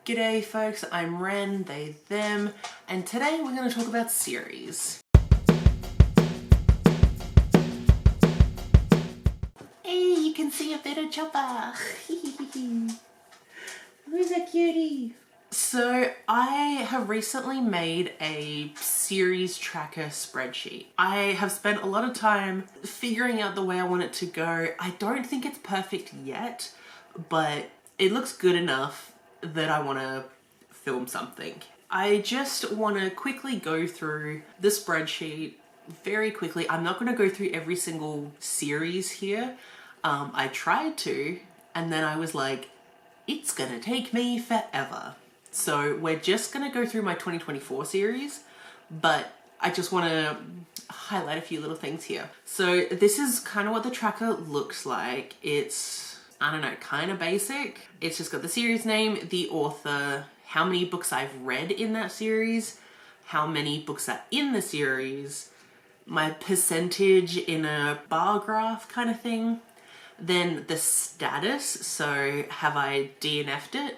G'day folks, I'm Wren, they, them, and today we're going to talk about series. Hey, you can see a bit of Chopper! Who's a cutie? So I have recently made a series tracker spreadsheet. I have spent a lot of time figuring out the way I want it to go. I don't think it's perfect yet, but it looks good enough that I want to film something. I just want to quickly go through the spreadsheet very quickly. I'm not going to go through every single series here. I tried to, and then I was like, it's going to take me forever. So we're just going to go through my 2024 series, but I just want to highlight a few little things here. So this is kind of what the tracker looks like. It's, I don't know, kind of basic. It's just got the series name, the author, how many books I've read in that series, how many books are in the series, my percentage in a bar graph kind of thing, then the status, so have I DNF'd it?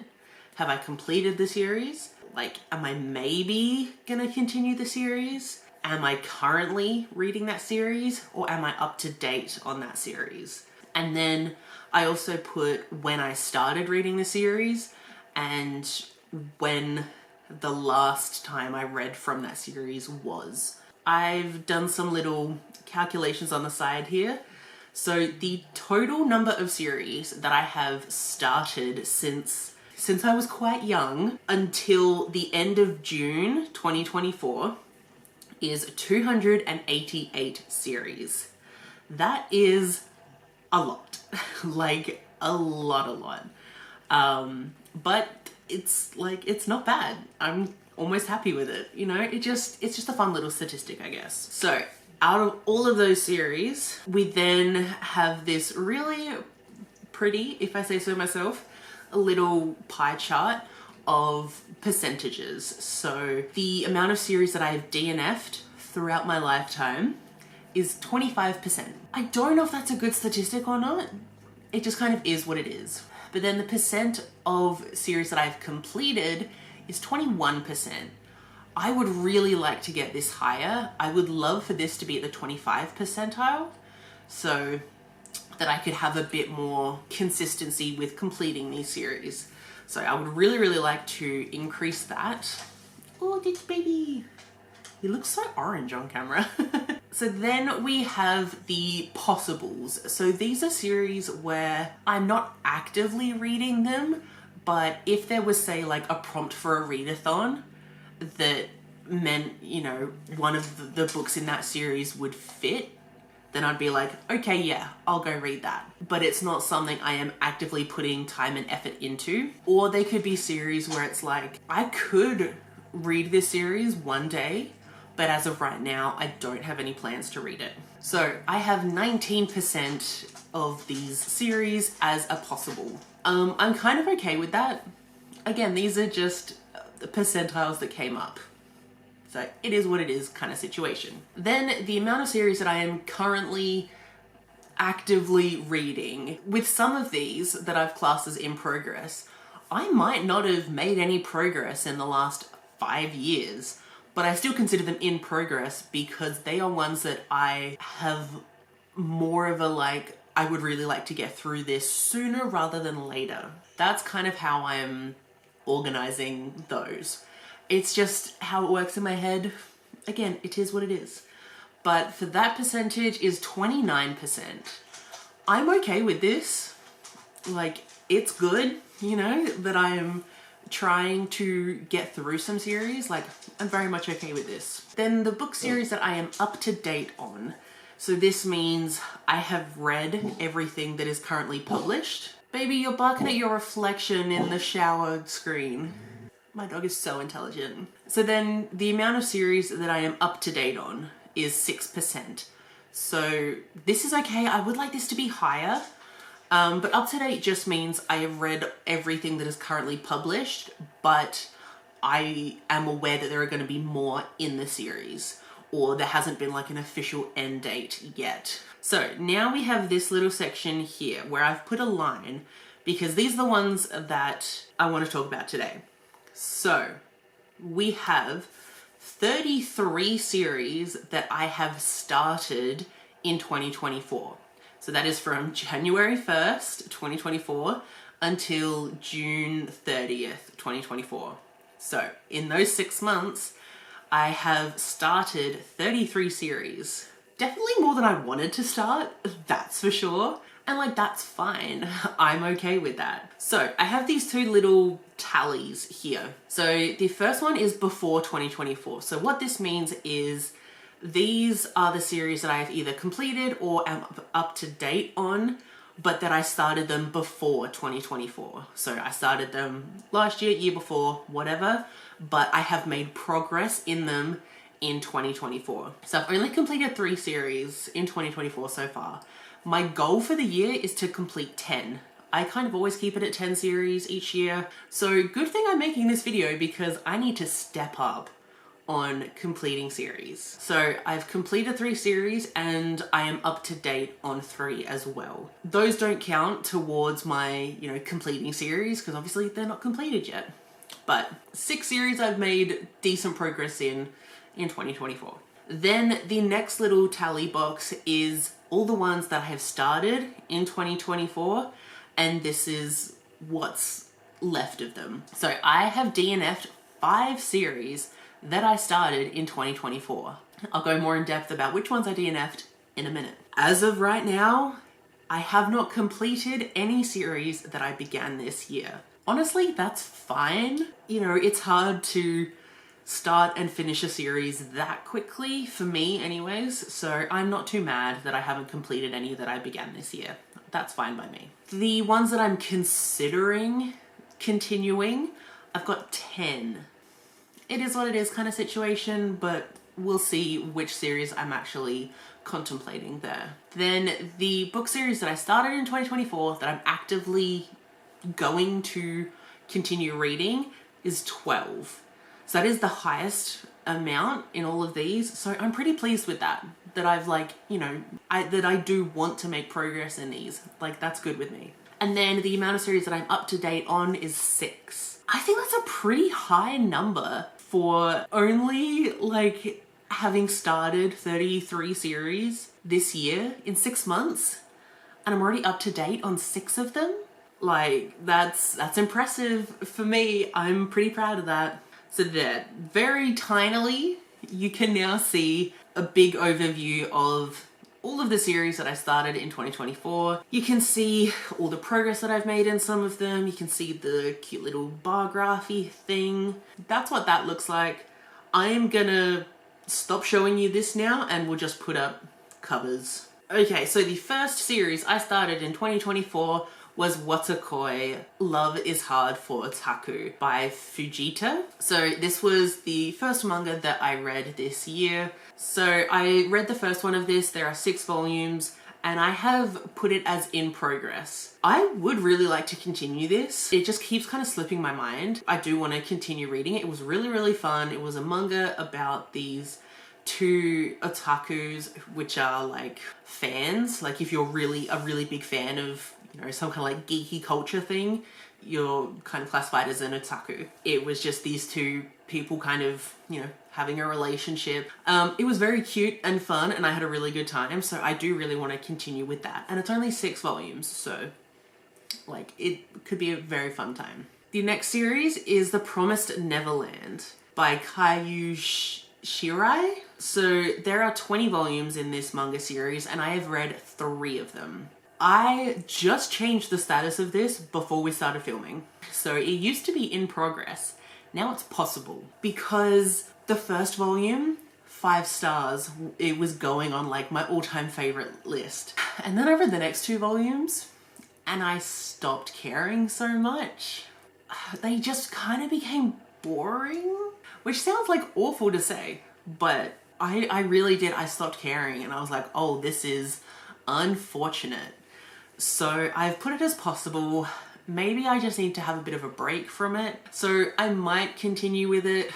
Have I completed the series? Like, am I maybe gonna continue the series? Am I currently reading that series, or am I up to date on that series? And then I also put when I started reading the series and when the last time I read from that series was. I've done some little calculations on the side here. So the total number of series that I have started since I was quite young until the end of June 2024 is 288 series. That is a lot. Like a lot. But it's like, it's not bad. I'm almost happy with it. You know, it's just a fun little statistic, I guess. So out of all of those series, we then have this really pretty, if I say so myself, a little pie chart of percentages. So the amount of series that I have DNF'd throughout my lifetime is 25%. I don't know if that's a good statistic or not. It just kind of is what it is. But then the percent of series that I've completed is 21%. I would really like to get this higher. I would love for this to be at the 25 percentile so that I could have a bit more consistency with completing these series. So I would really like to increase that. Oh, this baby. He looks so orange on camera. So then we have the possibles. So these are series where I'm not actively reading them, but if there was, say, like a prompt for a readathon that meant, you know, one of the books in that series would fit, then I'd be like, okay, yeah, I'll go read that. But it's not something I am actively putting time and effort into. Or they could be series where it's like, I could read this series one day, but as of right now, I don't have any plans to read it. So I have 19% of these series as a possible. I'm kind of okay with that. Again, these are just the percentiles that came up. So it is what it is kind of situation. Then the amount of series that I am currently actively reading. With some of these that I've classed as in progress, I might not have made any progress in the last 5 years, but I still consider them in progress because they are ones that I have more of a like, I would really like to get through this sooner rather than later. That's kind of how I'm organizing those. It's just how it works in my head. Again, it is what it is. But for that percentage is 29%. I'm okay with this. Like, it's good, you know, that I am trying to get through some series. Like, I'm very much okay with this. Then the book series that I am up to date on. So this means I have read everything that is currently published. Baby, you're barking at your reflection in the shower screen. My dog is so intelligent. So then the amount of series that I am up to date on is 6%. So this is okay. I would like this to be higher. But up to date just means I have read everything that is currently published, but I am aware that there are going to be more in the series, or there hasn't been like an official end date yet. So now we have this little section here where I've put a line because these are the ones that I want to talk about today. So we have 33 series that I have started in 2024. So that is from January 1st, 2024 until June 30th, 2024. So in those 6 months, I have started 33 series. Definitely more than I wanted to start, that's for sure. And like, that's fine. I'm okay with that. So I have these two little tallies here. So the first one is before 2024. So what this means is these are the series that I have either completed or am up to date on, but that I started them before 2024. So I started them last year, year before, whatever, but I have made progress in them in 2024. So I've only completed 3 series in 2024 so far. My goal for the year is to complete 10. I kind of always keep it at 10 series each year. So good thing I'm making this video because I need to step up on completing series. So I've completed 3 series and I am up to date on 3 as well. Those don't count towards my, completing series because obviously they're not completed yet. But 6 series I've made decent progress in 2024. Then the next little tally box is all the ones that I have started in 2024, and this is what's left of them. So I have DNF'd 5 series that I started in 2024. I'll go more in depth about which ones I DNF'd in a minute. As of right now, I have not completed any series that I began this year. Honestly, that's fine. It's hard to start and finish a series that quickly, for me anyways, so I'm not too mad that I haven't completed any that I began this year. That's fine by me. The ones that I'm considering continuing, I've got 10. It is what it is kind of situation, but we'll see which series I'm actually contemplating there. Then the book series that I started in 2024 that I'm actively going to continue reading is 12. So that is the highest amount in all of these. So I'm pretty pleased with that. That I've that I do want to make progress in these. That's good with me. And then the amount of series that I'm up to date on is 6. I think that's a pretty high number for only having started 33 series this year in 6 months. And I'm already up to date on 6 of them. That's impressive for me. I'm pretty proud of that. So there, very tinily, you can now see a big overview of all of the series that I started in 2024. You can see all the progress that I've made in some of them. You can see the cute little bar graphy thing. That's what that looks like. I am gonna stop showing you this now and we'll just put up covers. Okay, so the first series I started in 2024 was Watakoi, Love is Hard for Otaku by Fujita. So this was the first manga that I read this year. So I read the first one of this. There are 6 volumes and I have put it as in progress. I would really like to continue this. It just keeps kind of slipping my mind. I do want to continue reading it. It was really, really fun. It was a manga about these 2 otakus, which are fans. If you're really a really big fan of some kind of geeky culture thing, you're kind of classified as an otaku. It was just these 2 people kind of, having a relationship. It was very cute and fun and I had a really good time, so I do really want to continue with that. And it's only 6 volumes, so it could be a very fun time. The next series is The Promised Neverland by Kayu Shirai. So there are 20 volumes in this manga series and I have read 3 of them. I just changed the status of this before we started filming. So it used to be in progress. Now it's possible because the first volume, 5 stars, it was going on my all-time favorite list. And then I read the next 2 volumes and I stopped caring so much. They just kind of became boring, which sounds awful to say, but I really did. I stopped caring and I was like, oh, this is unfortunate. So I've put it as possible. Maybe I just need to have a bit of a break from it. So I might continue with it.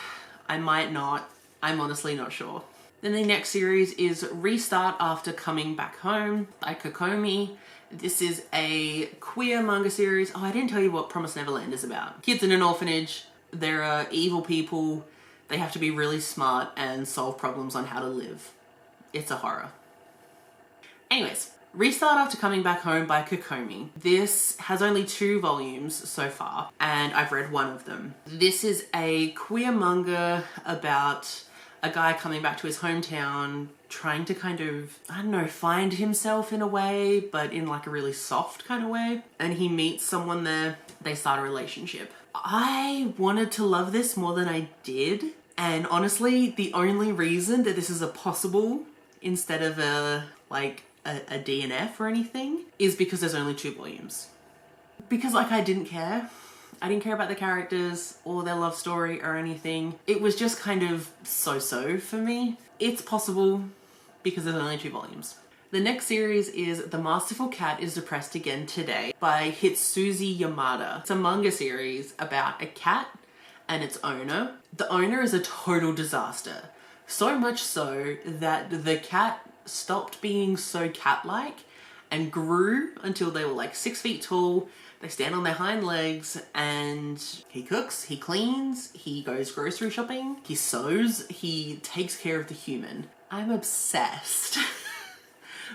I might not. I'm honestly not sure. Then the next series is Restart After Coming Back Home by Kokomi. This is a queer manga series. Oh, I didn't tell you what Promised Neverland is about. Kids in an orphanage. There are evil people. They have to be really smart and solve problems on how to live. It's a horror. Anyways, Restart After Coming Back Home by Kokomi. This has only 2 volumes so far, and I've read one of them. This is a queer manga about a guy coming back to his hometown, trying to kind of, I don't know, find himself in a way, but in like a really soft kind of way. And he meets someone there, they start a relationship. I wanted to love this more than I did. And honestly, the only reason that this is a possible instead of a DNF or anything is because there's only 2 volumes. Because like I didn't care. I didn't care about the characters or their love story or anything. It was just kind of so-so for me. It's possible because there's only 2 volumes. The next series is The Masterful Cat is Depressed Again Today by Hitsuzi Yamada. It's a manga series about a cat and its owner. The owner is a total disaster. So much so that the cat stopped being so cat-like and grew until they were like 6 feet tall. They stand on their hind legs and he cooks, he cleans, he goes grocery shopping, he sews, he takes care of the human. I'm obsessed.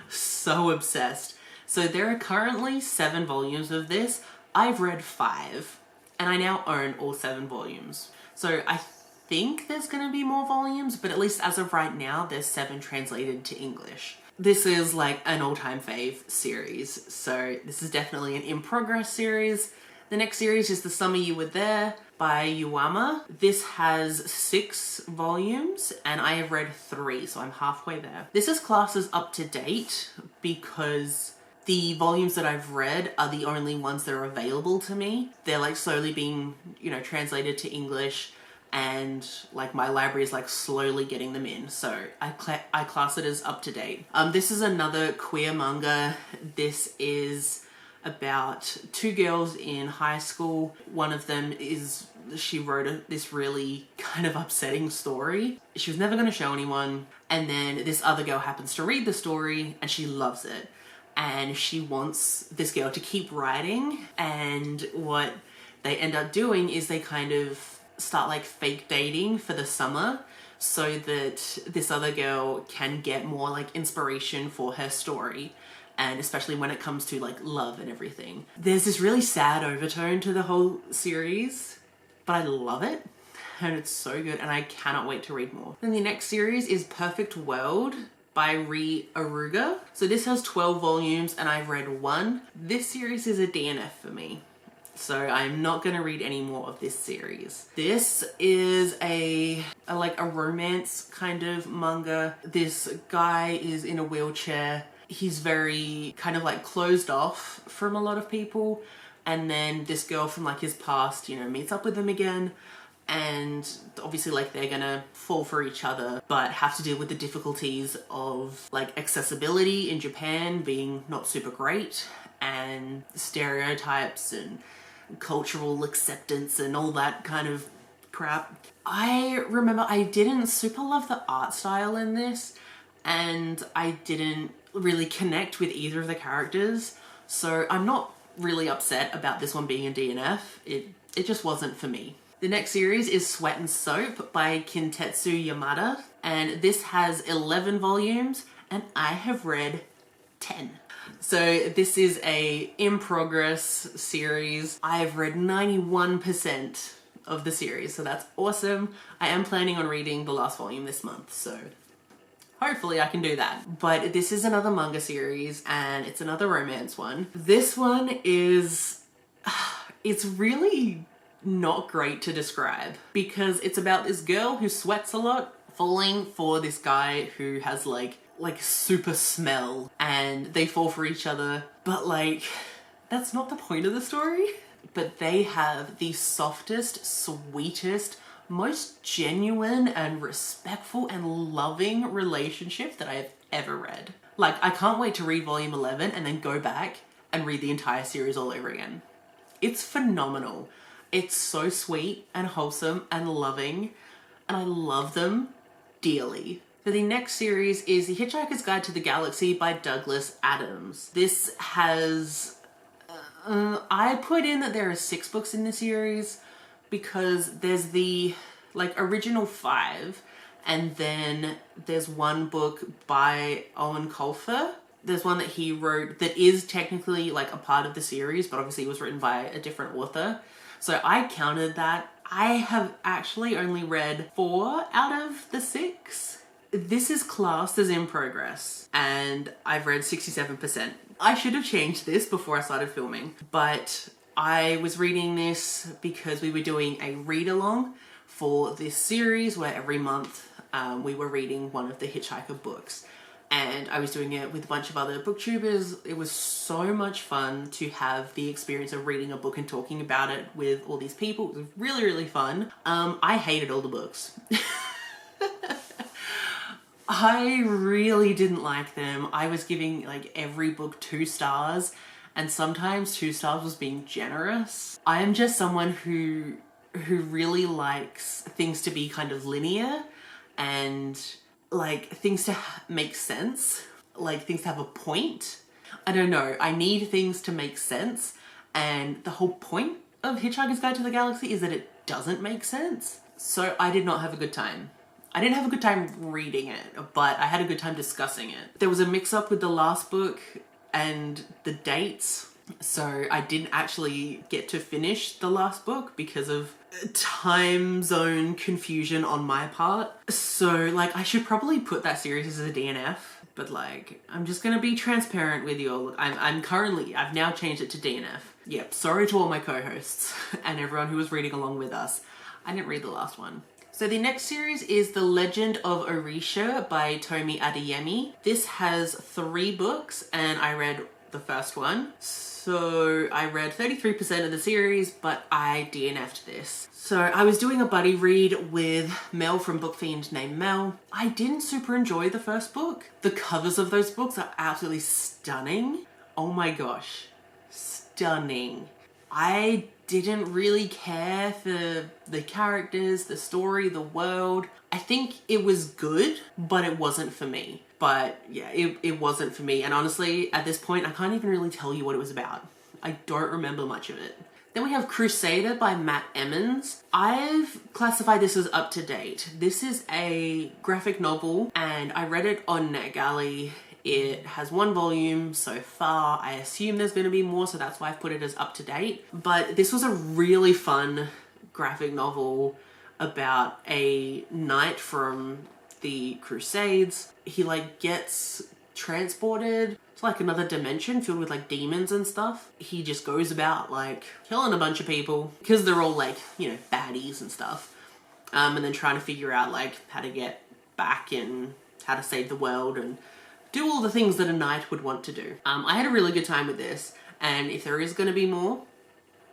So obsessed. So there are currently 7 volumes of this. I've read 5 and I now own all 7 volumes. So I think there's gonna be more volumes, but at least as of right now, there's 7 translated to English. This is like an all-time fave series, so this is definitely an in-progress series. The next series is The Summer You Were There by Yuama. This has 6 volumes and I have read 3, so I'm halfway there. This is classed as up to date because the volumes that I've read are the only ones that are available to me. They're like slowly being, translated to English, and like my library is like slowly getting them in, so I class it as up to date. This is another queer manga. This is about 2 girls in high school. One of them she wrote this really kind of upsetting story. She was never going to show anyone, and then this other girl happens to read the story and she loves it, and she wants this girl to keep writing. And what they end up doing is they kind of start like fake dating for the summer so that this other girl can get more like inspiration for her story, and especially when it comes to like love and everything. There's this really sad overtone to the whole series, but I love it and it's so good and I cannot wait to read more. Then the next series is Perfect World by Ri Aruga. So this has 12 volumes and I've read 1. This series is a DNF for me, so I'm not going to read any more of this series. This is a romance kind of manga. This guy is in a wheelchair. He's very kind of like closed off from a lot of people. And then this girl from like his past, meets up with him again. And obviously like they're gonna fall for each other, but have to deal with the difficulties of like accessibility in Japan being not super great, and stereotypes and cultural acceptance and all that kind of crap. I remember I didn't super love the art style in this, and I didn't really connect with either of the characters, so I'm not really upset about this one being a DNF. It just wasn't for me. The next series is Sweat and Soap by Kintetsu Yamada, and this has 11 volumes and I have read 10. So this is a in-progress series. I've read 91% of the series, so that's awesome. I am planning on reading the last volume this month, so hopefully I can do that. But this is another manga series and it's another romance one. This one is, it's really not great to describe because it's about this girl who sweats a lot falling for this guy who has like super smell, and they fall for each other, but like that's not the point of the story. But they have the softest, sweetest, most genuine and respectful and loving relationship that I have ever read. Like, I can't wait to read volume 11 and then go back and read the entire series all over again. It's phenomenal. It's so sweet and wholesome and loving, and I love them dearly. So the next series is The Hitchhiker's Guide to the Galaxy by Douglas Adams. This has, I put in that there are 6 books in the series, because there's the like original 5, and then there's one book by Owen Colfer. There's one that he wrote that is technically like a part of the series, but obviously it was written by a different author. So I counted that. I have actually only read 4 out of the 6. This is classed as in progress, and I've read 67%. I should have changed this before I started filming, but I was reading this because we were doing a read-along for this series where every month we were reading one of the Hitchhiker books. And I was doing it with a bunch of other booktubers. It was so much fun to have the experience of reading a book and talking about it with all these people. It was really, really fun. I hated all the books. I really didn't like them. I was giving like every book 2 stars, and sometimes 2 stars was being generous. I am just someone who really likes things to be kind of linear and like things to make sense, like things to have a point. I don't know, I need things to make sense, and the whole point of Hitchhiker's Guide to the Galaxy is that it doesn't make sense. So I did not have a good time. I didn't have a good time reading it, but I had a good time discussing it. There was a mix-up with the last book and the dates, so I didn't actually get to finish the last book because of time zone confusion on my part. So like I should probably put that series as a DNF, but like I'm just gonna be transparent with you all. Look, I've now changed it to DNF. Yep, sorry to all my co-hosts and everyone who was reading along with us. I didn't read the last one. So the next series is The Legend of Orisha by Tomi Adeyemi. This has 3 books and I read the first one. So I read 33% of the series, but I DNF'd this. So I was doing a buddy read with Mel from Book Fiend named Mel. I didn't super enjoy the first book. The covers of those books are absolutely stunning. Oh my gosh, stunning. I didn't really care for the characters, the story, the world. I think it was good, but it wasn't for me. But yeah, it wasn't for me. And honestly, at this point, I can't even really tell you what it was about. I don't remember much of it. Then we have Crusader by Matt Emmons. I've classified this as up to date. This is a graphic novel and I read it on NetGalley. It has 1 volume so far. I assume there's going to be more, so that's why I've put it as up to date. But this was a really fun graphic novel about a knight from the Crusades. He like gets transported to like another dimension filled with like demons and stuff. He just goes about like killing a bunch of people because they're all like, you know, baddies and stuff. And then trying to figure out like how to get back and how to save the world and do all the things that a knight would want to do. I had a really good time with this, and if there is going to be more,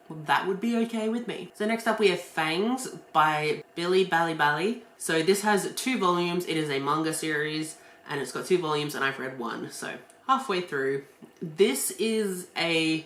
well, that would be okay with me. So next up we have Fangs by Billy Bali. So this has 2 volumes. It is a manga series and it's got 2 volumes and I've read 1. So halfway through. This is a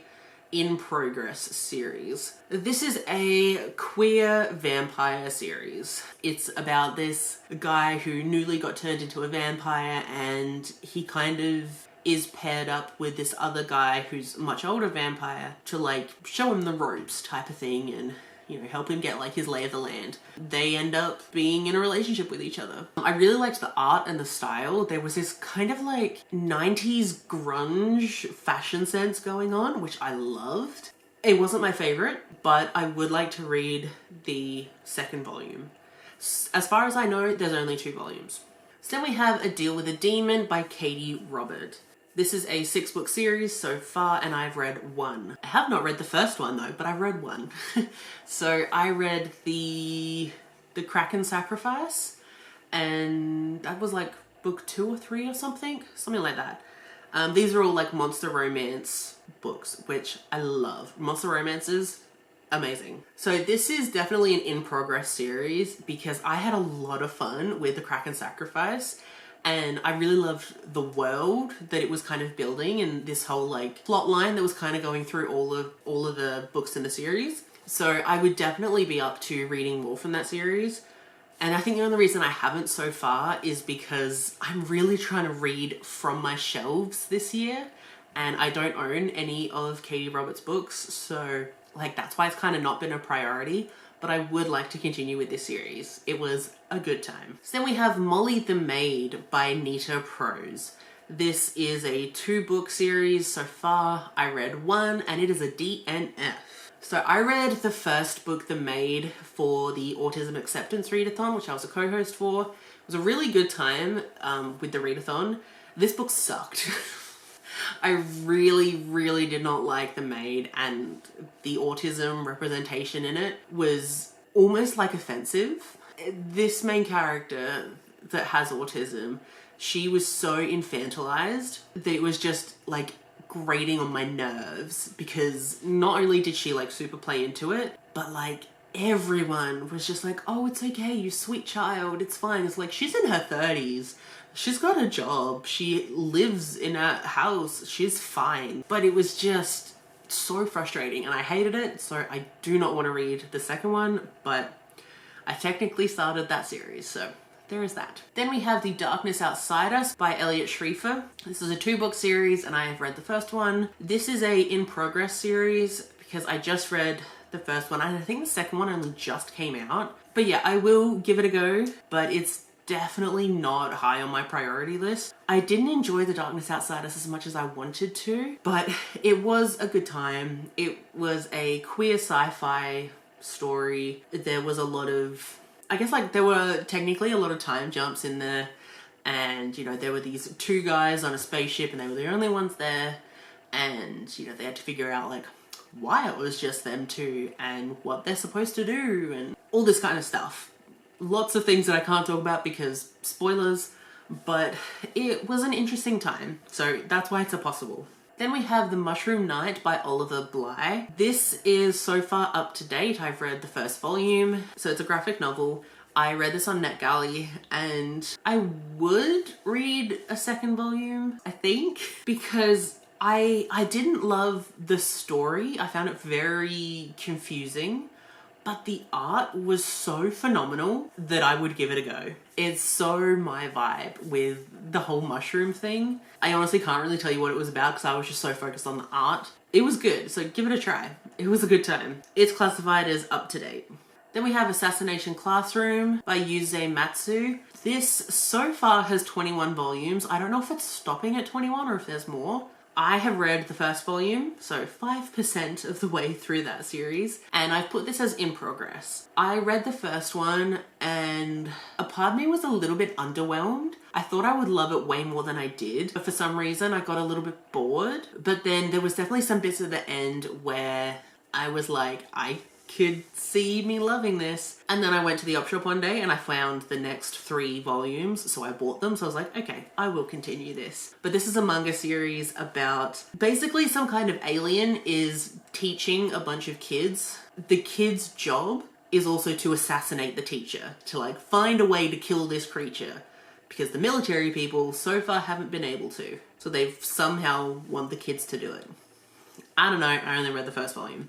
in progress series. This is a queer vampire series. It's about this guy who newly got turned into a vampire and he kind of is paired up with this other guy who's a much older vampire to like show him the ropes type of thing and, you know, help him get like his lay of the land. They end up being in a relationship with each other. I really liked the art and the style. There was this kind of like 90s grunge fashion sense going on, which I loved. It wasn't my favorite, but I would like to read the 2nd volume. As far as I know, there's only 2 volumes. So then we have A Deal with a Demon by Katie Robert. This is a 6-book series so far and I've read 1. I have not read the first one though, but I've read 1. So I read the Kraken Sacrifice and that was like book 2 or 3 or something like that. These are all like monster romance books, which I love. Monster romances, amazing. So this is definitely an in progress series because I had a lot of fun with the Kraken Sacrifice. And I really loved the world that it was kind of building and this whole like plot line that was kind of going through all of the books in the series. So I would definitely be up to reading more from that series. And I think the only reason I haven't so far is because I'm really trying to read from my shelves this year and I don't own any of Katie Roberts' books. So like that's why it's kind of not been a priority. but I would like to continue with this series. It was a good time. So then we have Molly the Maid by Nita Prose. This is a 2-book series so far. I read 1 and it is a DNF. So I read the first book, The Maid, for the Autism Acceptance Readathon, which I was a co-host for. It was a really good time with the readathon. This book sucked. I really did not like The Maid, and the autism representation in it was almost like offensive. This main character that has autism, she was so infantilized that it was just like grating on my nerves, because not only did she like super play into it, but like everyone was just like, oh, it's okay, you sweet child, it's fine. It's like, she's in her 30s. She's got a job. She lives in a house. She's fine. But it was just so frustrating and I hated it. So I do not want to read the second one, but I technically started that series. So there is that. Then we have The Darkness Outside Us by Elliot Schriefer. This is a 2-book series and I have read the first one. This is a in progress series because I just read the first one and I think the second one only just came out. But yeah, I will give it a go, but it's definitely not high on my priority list. I didn't enjoy The Darkness Outside Us as much as I wanted to, but it was a good time. It was a queer sci-fi story. There was a lot of, I guess like there were technically a lot of time jumps in there, and you know, there were these 2 guys on a spaceship and they were the only ones there, and you know, they had to figure out like why it was just them 2 and what they're supposed to do and all this kind of stuff. Lots of things that I can't talk about because spoilers, but it was an interesting time, so that's why it's a possible. Then we have The Mushroom Knight by Oliver Bly. This is so far up to date. I've read the first volume, so it's a graphic novel. I read this on NetGalley and I would read a second volume, I think, because I didn't love the story. I found it very confusing. But the art was so phenomenal that I would give it a go. It's so my vibe with the whole mushroom thing. I honestly can't really tell you what it was about because I was just so focused on the art. It was good, so give it a try. It was a good time. It's classified as up to date. Then we have Assassination Classroom by Yuze Matsu. This so far has 21 volumes. I don't know if it's stopping at 21 or if there's more. I have read the first volume, so 5% of the way through that series, and I've put this as in progress. I read the first one and a part of me was a little bit underwhelmed. I thought I would love it way more than I did, but for some reason I got a little bit bored. But then there was definitely some bits at the end where I was like, I could see me loving this. And then I went to the op shop one day and I found the next 3 volumes, so I bought them. So I was like, okay, I will continue this. But this is a manga series about basically some kind of alien is teaching a bunch of kids. The kid's job is also to assassinate the teacher, to like find a way to kill this creature, because the military people so far haven't been able to. So they've somehow want the kids to do it. I don't know, I only read the first volume,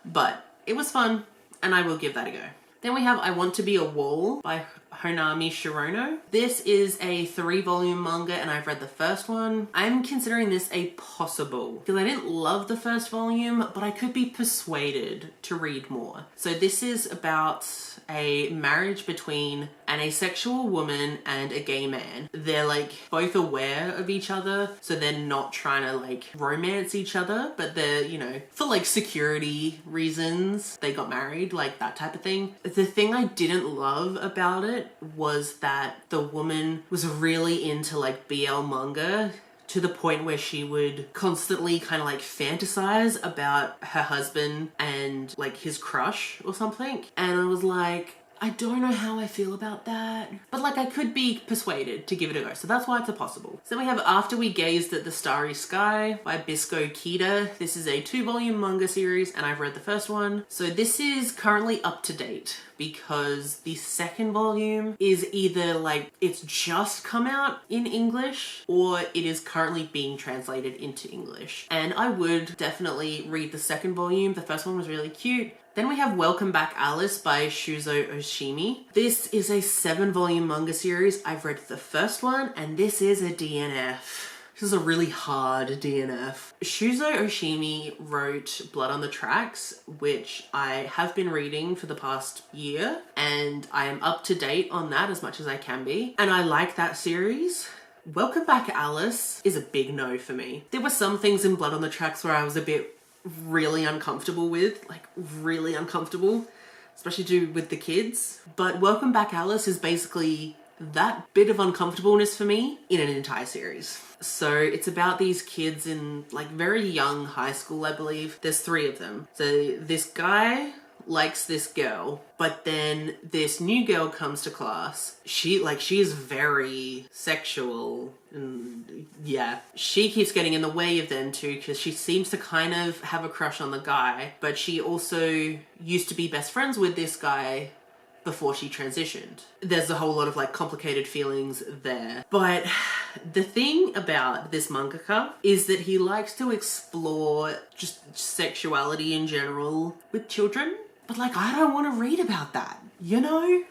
but it was fun, and I will give that a go. Then we have I Want to Be a Wall by Honami Shirono. This is a 3-volume manga, and I've read the first one. I'm considering this a possible, because I didn't love the first volume, but I could be persuaded to read more. So this is about a marriage between an asexual woman and a gay man. They're like both aware of each other, so they're not trying to like romance each other, but they're, you know, for like security reasons, they got married, like that type of thing. The thing I didn't love about it was that the woman was really into like BL manga, to the point where she would constantly kind of like fantasize about her husband and like his crush or something. And I was like, I don't know how I feel about that. But like I could be persuaded to give it a go. So that's why it's a possible. So then we have After We Gazed at the Starry Sky by Bisco Kida. This is a 2-volume manga series and I've read the first one. So this is currently up to date because the second volume is either like it's just come out in English or it is currently being translated into English. And I would definitely read the second volume. The first one was really cute. Then we have Welcome Back Alice by Shuzo Oshimi. This is a 7-volume manga series. I've read the first one and this is a DNF. This is a really hard DNF. Shuzo Oshimi wrote Blood on the Tracks, which I have been reading for the past year, and I am up to date on that as much as I can be. And I like that series. Welcome Back, Alice is a big no for me. There were some things in Blood on the Tracks where I was a bit really uncomfortable with, like really uncomfortable, especially to do with the kids. But Welcome Back, Alice is basically that bit of uncomfortableness for me in an entire series. So it's about these kids in like very young high school, I believe. There's 3 of them. So this guy likes this girl, but then this new girl comes to class. She is very sexual, and yeah, she keeps getting in the way of them too, because she seems to kind of have a crush on the guy, but she also used to be best friends with this guy before she transitioned. There's a whole lot of like complicated feelings there. But the thing about this mangaka is that he likes to explore just sexuality in general with children. But like, I don't want to read about that, you know?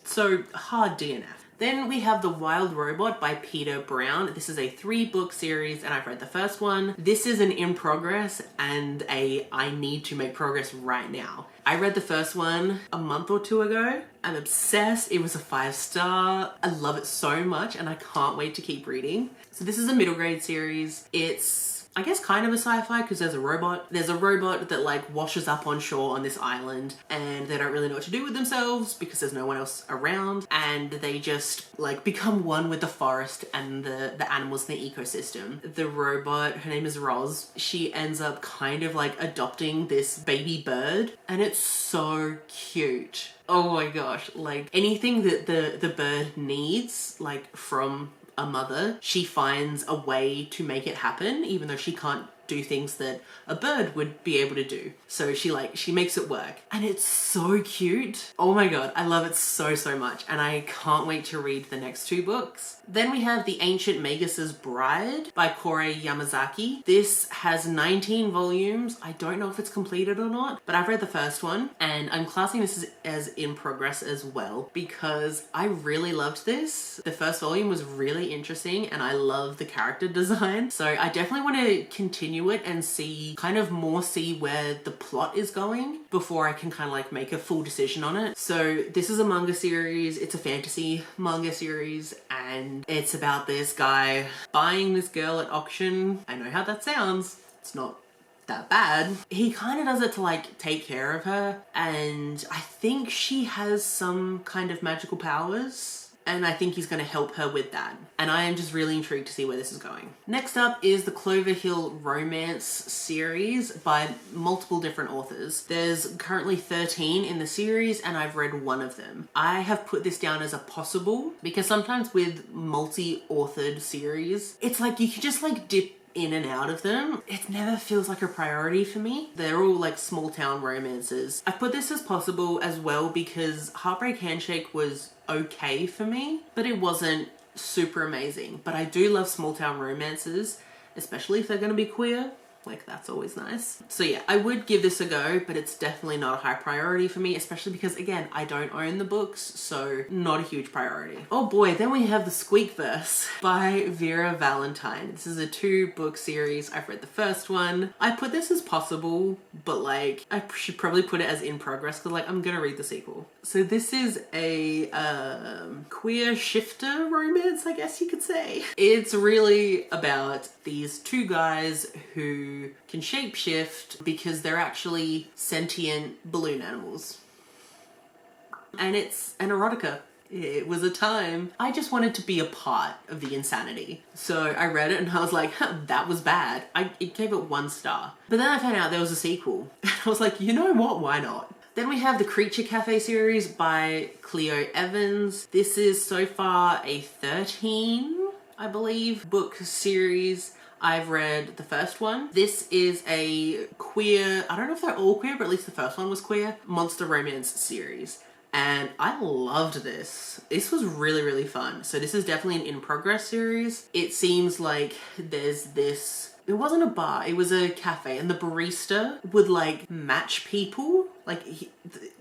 So hard DNF. Then we have The Wild Robot by Peter Brown. This is a 3-book series and I've read the first one. This is an in progress and a I need to make progress right now. I read the first one a month or 2 ago. I'm obsessed. It was a 5-star. I love it so much and I can't wait to keep reading. So this is a middle grade series. It's, I guess, kind of a sci-fi because there's a robot. There's a robot that like washes up on shore on this island and they don't really know what to do with themselves because there's no one else around, and they just like become one with the forest and the animals in the ecosystem. The robot, her name is Roz, she ends up kind of like adopting this baby bird and it's so cute. Oh my gosh, like anything that the bird needs, like from a mother, she finds a way to make it happen, even though she can't do things that a bird would be able to do. So she makes it work. And it's so cute. Oh my god, I love it so much. And I can't wait to read the next 2 books. Then we have The Ancient Magus's Bride by Korei Yamazaki. This has 19 volumes. I don't know if it's completed or not, but I've read the first one and I'm classing this as in progress as well because I really loved this. The first volume was really interesting and I love the character design. So I definitely want to continue it and see where the plot is going before I can kind of like make a full decision on it. So this is a manga series. It's a fantasy manga series and it's about this guy buying this girl at auction. I know how that sounds. It's not that bad. He kind of does it to like take care of her and I think she has some kind of magical powers. And I think he's going to help her with that. And I am just really intrigued to see where this is going. Next up is the Clover Hill Romance series by multiple different authors. There's currently 13 in the series and I've read 1 of them. I have put this down as a possible because sometimes with multi-authored series, it's like you can just like dip in and out of them. It never feels like a priority for me. They're all like small town romances. I put this as possible as well because Heartbreak Handshake was okay for me, but it wasn't super amazing. But I do love small town romances, especially if they're gonna be queer. Like, that's always nice. So yeah, I would give this a go, but it's definitely not a high priority for me, especially because, again, I don't own the books, so not a huge priority. Oh boy, then we have The Squeakverse by Vera Valentine. This is a 2-book series. I've read the first one. I put this as possible, but like, I should probably put it as in progress because like, I'm gonna read the sequel. So this is a queer shifter romance, I guess you could say. It's really about these 2 guys who can shapeshift because they're actually sentient balloon animals. And it's an erotica. It was a time I just wanted to be a part of the insanity. So I read it and I was like, huh, that was bad. It gave it 1 star. But then I found out there was a sequel. And I was like, you know what? Why not? Then we have the Creature Cafe series by Cleo Evans. This is so far a 13, I believe, book series. I've read the first one. This is a queer, I don't know if they're all queer, but at least the first one was queer, monster romance series. And I loved this. This was really fun. So this is definitely an in-progress series. It seems like there's this, it wasn't a bar, it was a cafe, and the barista would like match people. Like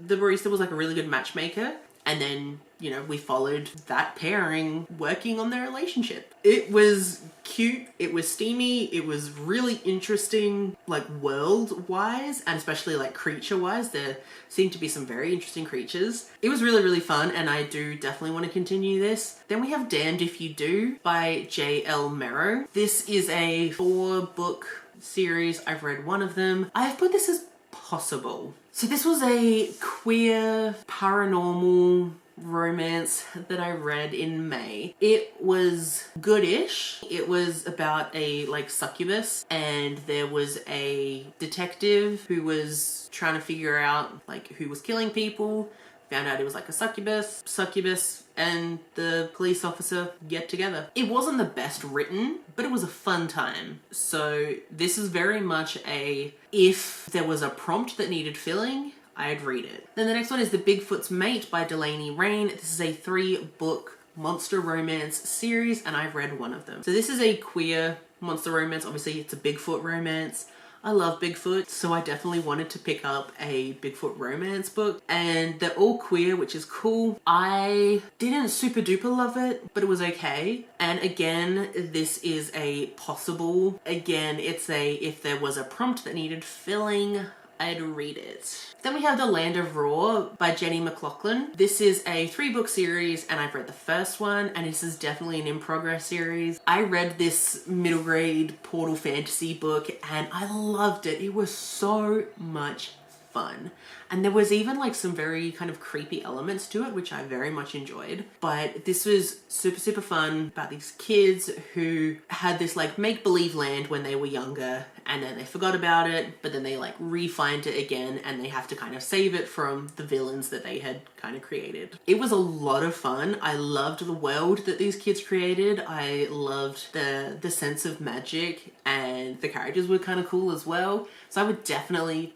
the barista was like a really good matchmaker. And then, you know, we followed that pairing working on their relationship. It was cute, it was steamy, it was really interesting, like world-wise, and especially like creature-wise. There seemed to be some very interesting creatures. It was really, really fun, and I do definitely want to continue this. Then we have Damned If You Do by J.L. Merrow. This is a 4-book series. I've read one of them. I have put this as possible. So this was a queer paranormal romance that I read in May. It was goodish. It was about a like succubus, and there was a detective who was trying to figure out like who was killing people. Found out it was like a succubus and the police officer get together. It wasn't the best written, but it was a fun time. So this is very much a, if there was a prompt that needed filling, I'd read it. Then the next one is The Bigfoot's Mate by Delaney Wren. This is a 3-book monster romance series, and I've read one of them. So this is a queer monster romance. Obviously it's a Bigfoot romance. I love Bigfoot, so I definitely wanted to pick up a Bigfoot romance book, and they're all queer, which is cool. I didn't super duper love it, but it was okay. And again, this is a possible. Again, it's a, if there was a prompt that needed filling, I'd read it. Then we have The Land of Raw by Jenny McLaughlin. This is a 3-book series, and I've read the first one, and this is definitely an in-progress series. I read this middle grade portal fantasy book, and I loved it. It was so much fun. And there was even like some very kind of creepy elements to it, which I very much enjoyed. But this was super, super fun about these kids who had this like make-believe land when they were younger, and then they forgot about it, but then they like re-find it again, and they have to kind of save it from the villains that they had kind of created. It was a lot of fun. I loved the world that these kids created. I loved the sense of magic, and the characters were kind of cool as well. So I would definitely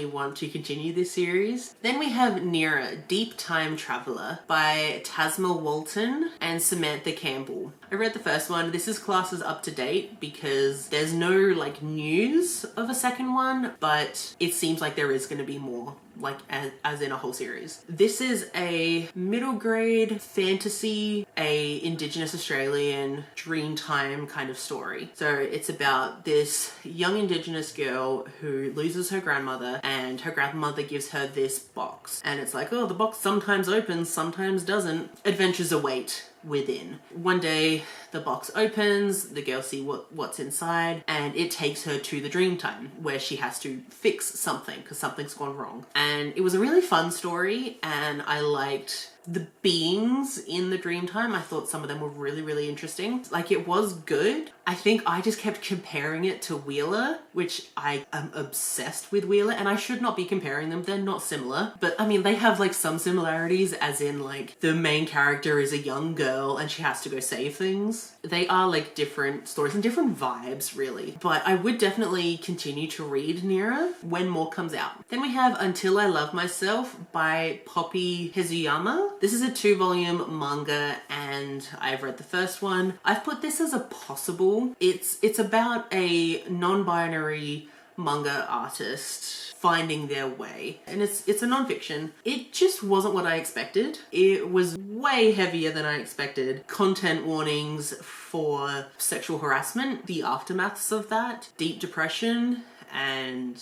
want to continue this series. Then we have Nera, Deep Time Traveler by Tasma Walton and Samantha Campbell. I read the first one. This is classed as up to date because there's no like news of a second one, but it seems like there is going to be more, like as in a whole series. This is a middle grade fantasy, a Indigenous Australian dream time kind of story. So it's about this young Indigenous girl who loses her grandmother, and her grandmother gives her this box, and it's like, oh, the box sometimes opens, sometimes doesn't. Adventures await within. One day the box opens, the girl sees what's inside, and it takes her to the dream time where she has to fix something because something's gone wrong. And it was a really fun story, and I liked the beings in the dream time. I thought some of them were really, really interesting. Like, it was good. I think I just kept comparing it to Wheeler, which I am obsessed with Wheeler, and I should not be comparing them. They're not similar, but I mean, they have like some similarities, as in like the main character is a young girl and she has to go save things. They are like different stories and different vibes, really. But I would definitely continue to read Nera when more comes out. Then we have Until I Love Myself by Poppy Hezuyama. This is a 2-volume manga, and I've read the first one. I've put this as a possible. It's about a non-binary manga artist finding their way, and it's a non-fiction. It just wasn't what I expected. It was way heavier than I expected. Content warnings for sexual harassment, the aftermaths of that, deep depression, and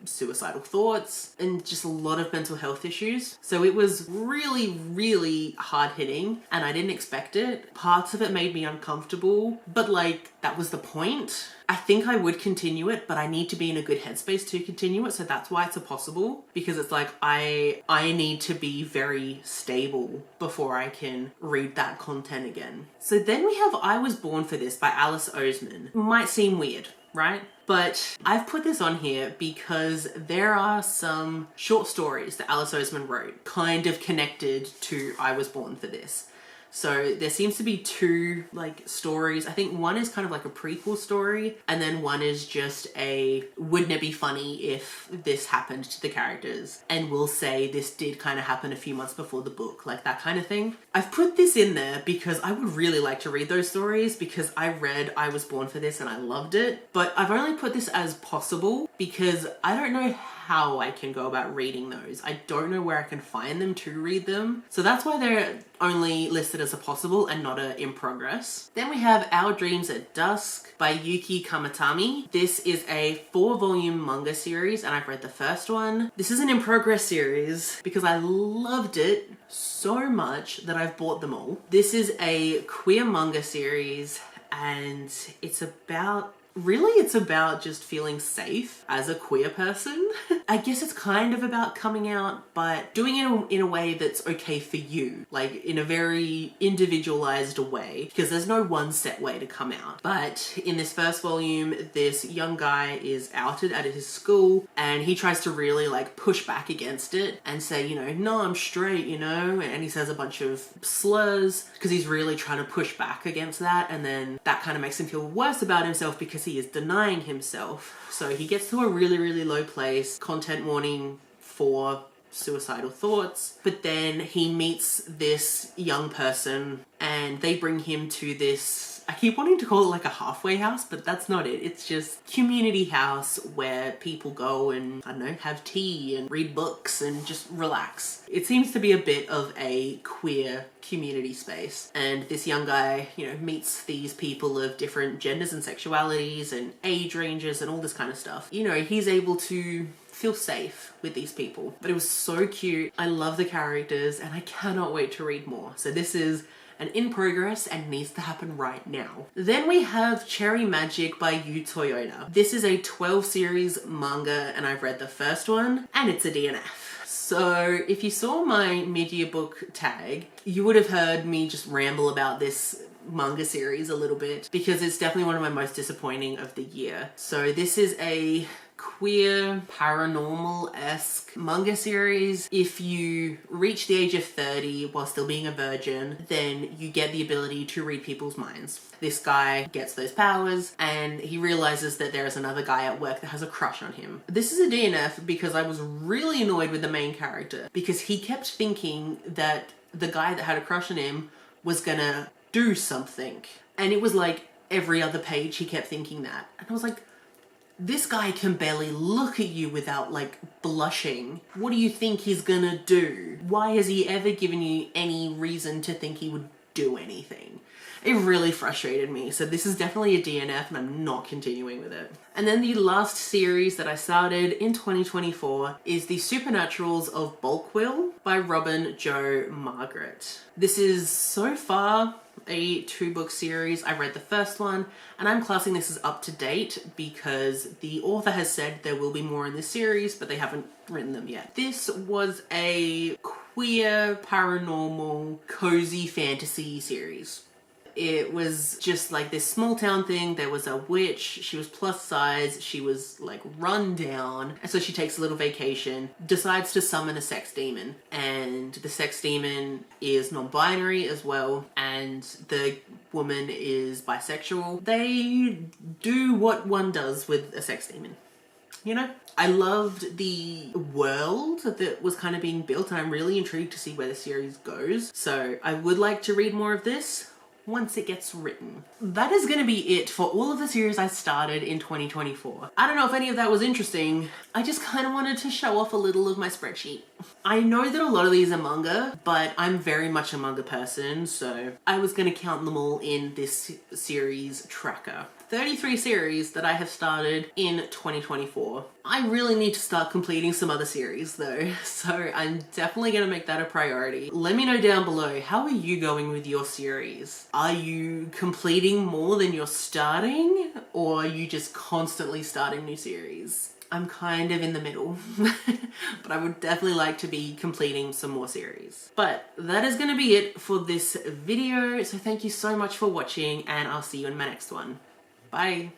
suicidal thoughts, and just a lot of mental health issues. So it was really, really hard hitting, and I didn't expect it. Parts of it made me uncomfortable, but like, that was the point. I think I would continue it, but I need to be in a good headspace to continue it, so that's why it's a possible, because it's like I need to be very stable before I can read that content again. So then we have I Was Born for This by Alice Oseman. Might seem weird, right? But I've put this on here because there are some short stories that Alice Oseman wrote kind of connected to I Was Born for This. So there seems to be 2 like stories. I think one is kind of like a prequel story, and then one is just a, wouldn't it be funny if this happened to the characters? And we'll say this did kind of happen a few months before the book, like that kind of thing. I've put this in there because I would really like to read those stories, because I read I Was Born for This and I loved it. But I've only put this as possible because I don't know how I can go about reading those. I don't know where I can find them to read them. So that's why they're only listed as a possible and not a in progress. Then we have Our Dreams at Dusk by Yuki Kamatami. This is a 4-volume manga series and I've read the first one. This is an in progress series because I loved it so much that I've bought them all. This is a queer manga series and it's about just feeling safe as a queer person. I guess it's kind of about coming out, but doing it in a way that's okay for you, like in a very individualized way, because there's no one set way to come out. But in this first volume, this young guy is outed at his school and he tries to really like push back against it and say, you know, no, I'm straight, you know, and he says a bunch of slurs because he's really trying to push back against that, and then that kind of makes him feel worse about himself because he is denying himself. So he gets to a really, really low place, content warning for suicidal thoughts, but then he meets this young person and they bring him to this, I keep wanting to call it like a halfway house, but that's not it. It's just community house where people go and, I don't know, have tea and read books and just relax. It seems to be a bit of a queer community space. And this young guy, you know, meets these people of different genders and sexualities and age ranges and all this kind of stuff. You know, he's able to feel safe with these people. But it was so cute. I love the characters and I cannot wait to read more. So this is an in progress and needs to happen right now. Then we have Cherry Magic by Yu Toyota. This is a 12 series manga and I've read the first one and it's a DNF. So if you saw my mid-year book tag, you would have heard me just ramble about this manga series a little bit because it's definitely one of my most disappointing of the year. So this is a queer paranormal-esque manga series. If you reach the age of 30 while still being a virgin, then you get the ability to read people's minds. This guy gets those powers and he realizes that there is another guy at work that has a crush on him. This is a DNF because I was really annoyed with the main character because he kept thinking that the guy that had a crush on him was gonna do something. And it was like every other page he kept thinking that. And I was like, this guy can barely look at you without like blushing. What do you think he's gonna do? Why has he ever given you any reason to think he would do anything? It really frustrated me. So this is definitely a DNF and I'm not continuing with it. And then the last series that I started in 2024 is The Supernaturals of Bulkwill by Robin Jo Margaret. This is so far a 2-book series. I read the first one and I'm classing this as up to date because the author has said there will be more in this series, but they haven't written them yet. This was a queer, paranormal, cozy fantasy series. It was just like this small town thing. There was a witch, she was plus size, she was like run down, and so she takes a little vacation, decides to summon a sex demon, and the sex demon is non-binary as well, and the woman is bisexual. They do what one does with a sex demon, you know? I loved the world that was kind of being built and I'm really intrigued to see where the series goes. So I would like to read more of this once it gets written. That is going to be it for all of the series I started in 2024. I don't know if any of that was interesting. I just kind of wanted to show off a little of my spreadsheet. I know that a lot of these are manga, but I'm very much a manga person, so I was going to count them all in this series tracker. 33 series that I have started in 2024. I really need to start completing some other series though, so I'm definitely going to make that a priority. Let me know down below, how are you going with your series? Are you completing more than you're starting, or are you just constantly starting new series? I'm kind of in the middle, but I would definitely like to be completing some more series. But that is going to be it for this video, so thank you so much for watching and I'll see you in my next one. Bye.